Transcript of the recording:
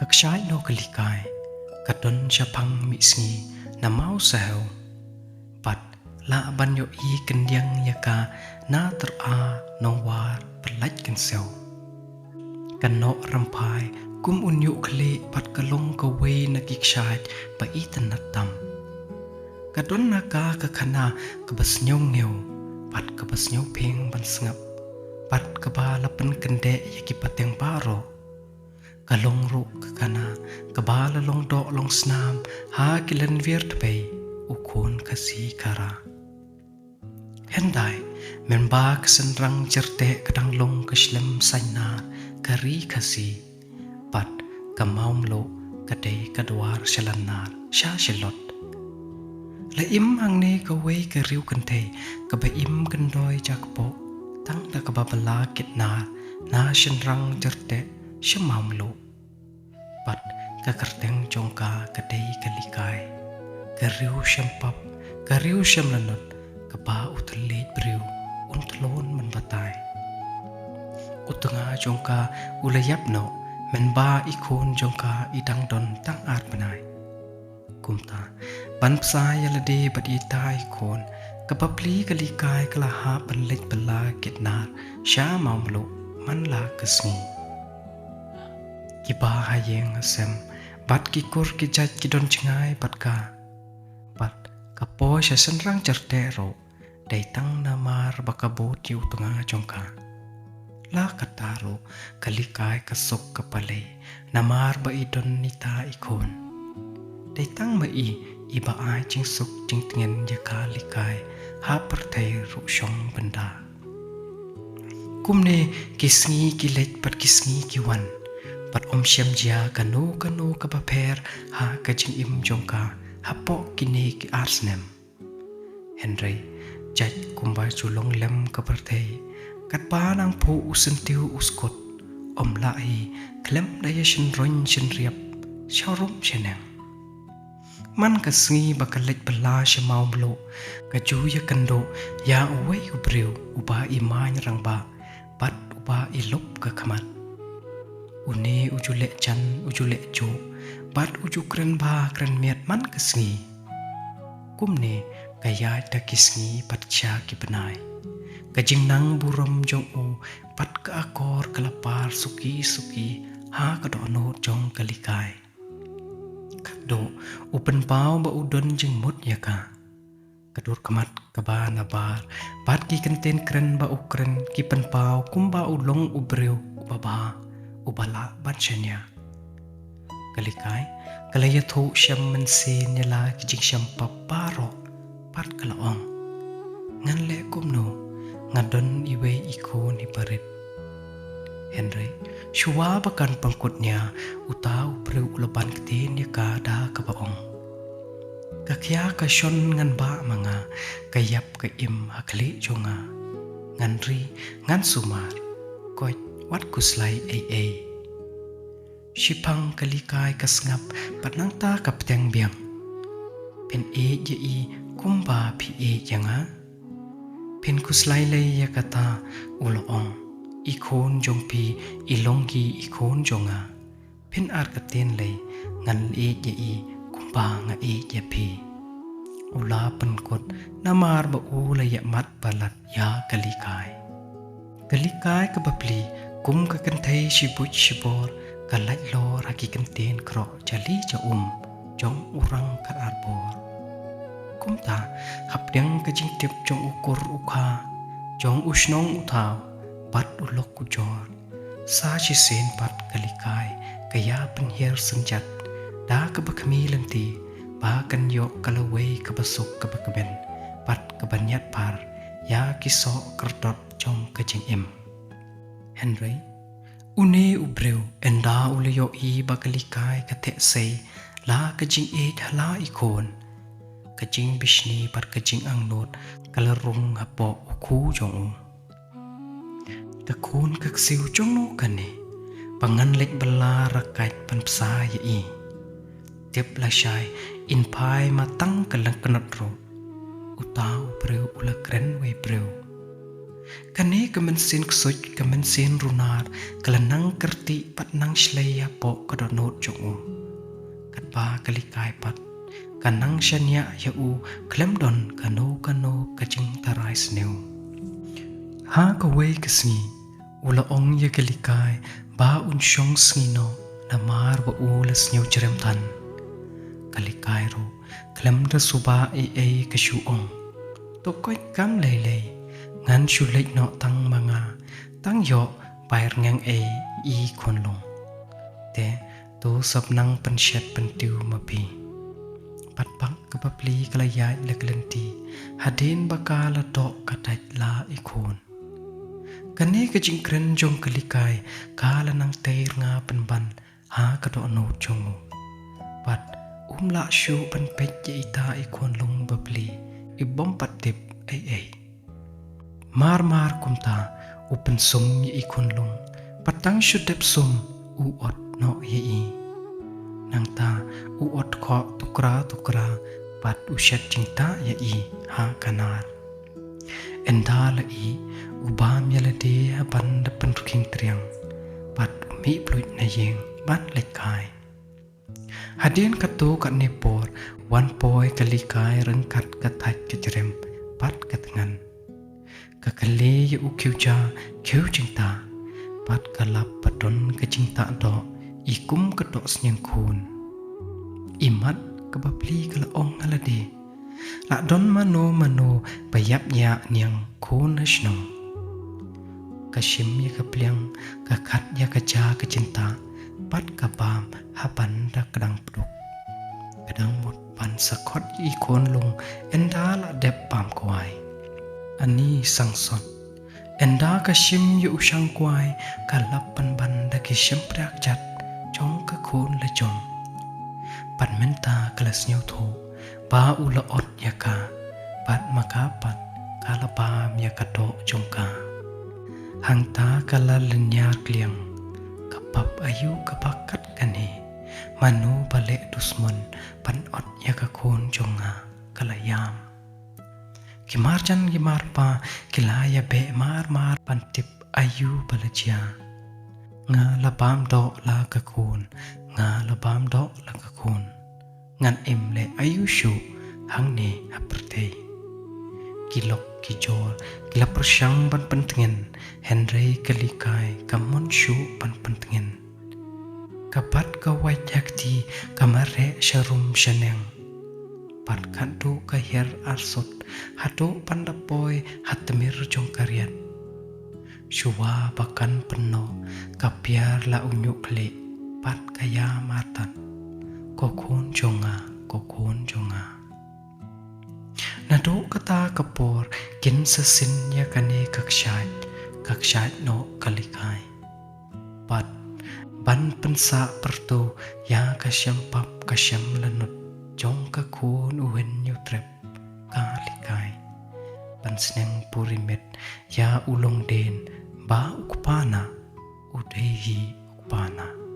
Các trái nô cơ lý cài Các đôn cha phăng mị sngi Na mau sao Bat la ban yo i kendiang yaka Na ter a nong war Perlaj kan seo Kan no rampai Kum unyu kli Bat kalong kawe na kikshaid Ba itan natam Các đôn naka kakana Kabas nyaw ngew Bat kabas nyaw ping ban sengap Bat kaba lapan kende Yaki pateng baro Kalong ru kakana Kabala long do long snam Ha kilan virt bay Ukun kasi kara Hendai Menba kesenrang certe Kadang long keslem sainar Kari kasi Bat kamaum lo Kadai kadwar shalanar Sha shilot La im hang ne kawe kariu kante Kaba im kendoi jakpo Tang da kababala kitnar Na senrang certe Shamaum lo Bat kakerteng jongka kadai kalikai Kariu syampap Kariu syamlanot Kaba utelit beriu Untelon menbatai Utenga jongka ulayap no Menba ikon jongka idang don tang ar benai Kumta Ban psa yalade badita ikon Kabapli kalikai kalaha penlej bela kitnar Sya maumlo manla kesngi Kiba hayeng asem Bat kikur kijat kidon cengai bat ka Bat kapo siya senrang cerdero Daitang namar bakabot yu tengah jongka La kataro kalikai kasok kapalay Namar ba idon nita ikon Daitang mai iba ay jingsuk jingtingen yaka likai Ha pertay rusyong benda Kumne kisngi kilet pat kisngi kiwan Pat om syam jia kanu kabaper Ha kajing im jongka Hapo kini ki arsnem Henry Jaj kumbai julong lem kabartay Kat ba nang po usentiu uskot Om lai Klem daya shenroin shenriap Syarum sheneng Man kasngi bakalit bala syamau mlo Kaju ya kando Ya uwe ubriu Uba imany rang ba Pat uba ilup kakamat Une ujulek chan ujulek jo Bat uju kren ba kren miat man kesngi Kumne kaya da kisngi pat cia ki benai Kajing nang burom jong u Pat ke akor kelapar suki Ha kadono jong kalikai Kado upen pau ba udon jeng mut yaka Kadur kemat kaba nabar Pat ki kenten kren ba ukren Ki pen pau kumba ulong ubreu ubaba Ubala bansyanya Kalikai Kalaya thu syam mensin Yala kijing syam paparo Pat kalaong Ngan le kumno Ngadon iwe ikon ibarit Henry Syuwa bakan pangkutnya Utau beriu uleban ketin Yaka da kabaong Kakya kasyon ngan ba mga Kayap kaim hakli jonga Ngan ri ngan sumar Koit wat kuslay ay Sipang kalikai kasngap Patnang ta kapteng biang Pen je kumba pi janga Pen kuslay lay yakata uloong Ikon jong pi ilonggi ikon jonga Pen arkatin lay Ngan je kumba nga je pi Ula penkot Namar ba ulayak mat balat ya kalikai Kalikai kabapli Kum kakantay sibuj sibor Kalaj lor haki kenten krok jali ja Jong urang kat arbor Kum ta hapdeng kajing tip jong ukur ukha Jong usnong utaw Bat ulok kujor Sa chisen pat kalikai Kaya penhir senjat Da kabakami lenti Ba kanyok kalaway kabasok kabakaben Pat kabanyat par Ya kisok kerdot jong kajing im Henry Une ubreu enda uleyo I bakalikai katek say La kajing hala ikon Kajing bishni par kajing angnot Kalarung hapo uku jong Takun kaksiw jong no kane Pangan lek bala rakait panpsa yai Tip lasyay inpai matang kalang kanat ro Utau breu ula kren we breu Kane kemensin ksoj kemensin runar kelenang kerti pat nang shlaya po kadonot jongu. Katpa kalikai pat kanang shanya yau klemdon kano kajing tarai sneu. Ha kawai kesni ula ong ya kalikai ba unsyong snino namar ba ula sneu jeremtan. Kalikai ro klemda suba ai kasyuong. Tokoy kam lay ngan syulek no tang manga tang yo bayar ngang i konlong te to sab nang penshet pentiu mapi patpak kapapli kalaya leglenti hadin bakala to katat la ikon kane kajingkren jong kalikai kala nang teir nga penban ha kado no jongu pat la shu pen pet ita ikon long babli ibom patip ai mar kumta upen sum ye ikon long patang shudep sum uot no ye nang ta uot ko tukra pat ushat cinta ye ha kanar endala ubam yalade ban depan ruking triang pat mi pluit na yeng ban lekai hadin kato kat nepor wan poi kalikai rengkat katat kejerem pat katengan kakale ya kiu cinta pat kalap padon ke cinta do ikum kedok senyang kun imat kebabli kalaong alade lak don mano bayap nya niang kun hasnong kasim ya kepliang kakat ya keja ke cinta pat kabam haban da kedang peduk kedang mut pan sakot ikon long enda la dep pam kuai ani sangson enda kasim yu usang kuai kalapan banda kisim prak jat jong ka khon le jong pan menta kelas nyau tho ba ula ot yaka pat makapat kalapam yakado jongka hangta kala lenyar kliang kapap ayu kapakat kane manu balik dusmon pan ot yakakon jonga kalayam Gimar pa kilaya be mar pantip ayu balajia nga labam do la kakun nga labam do la kakun ngan imle ayu shu hangne aperte kilok kijor kila persyang ban pentingen henry kalikai kamon shu ban pentingen kapat kawai jakti kamare sharum shaneng pat kandu kahir arsot hado pandapoy hatemir jong karyat syuwa bakan peno kapiar la unyuk kle pat kaya matan kokon jonga nado kata kapor kin sesin ya kane kakshat no kalikai pat ban pensa perto ya kasyam pap kasyam lanut jong kakun uhen nyutrep kalikai pansneng purimet ya ulong den ba ukpana udehi ukpana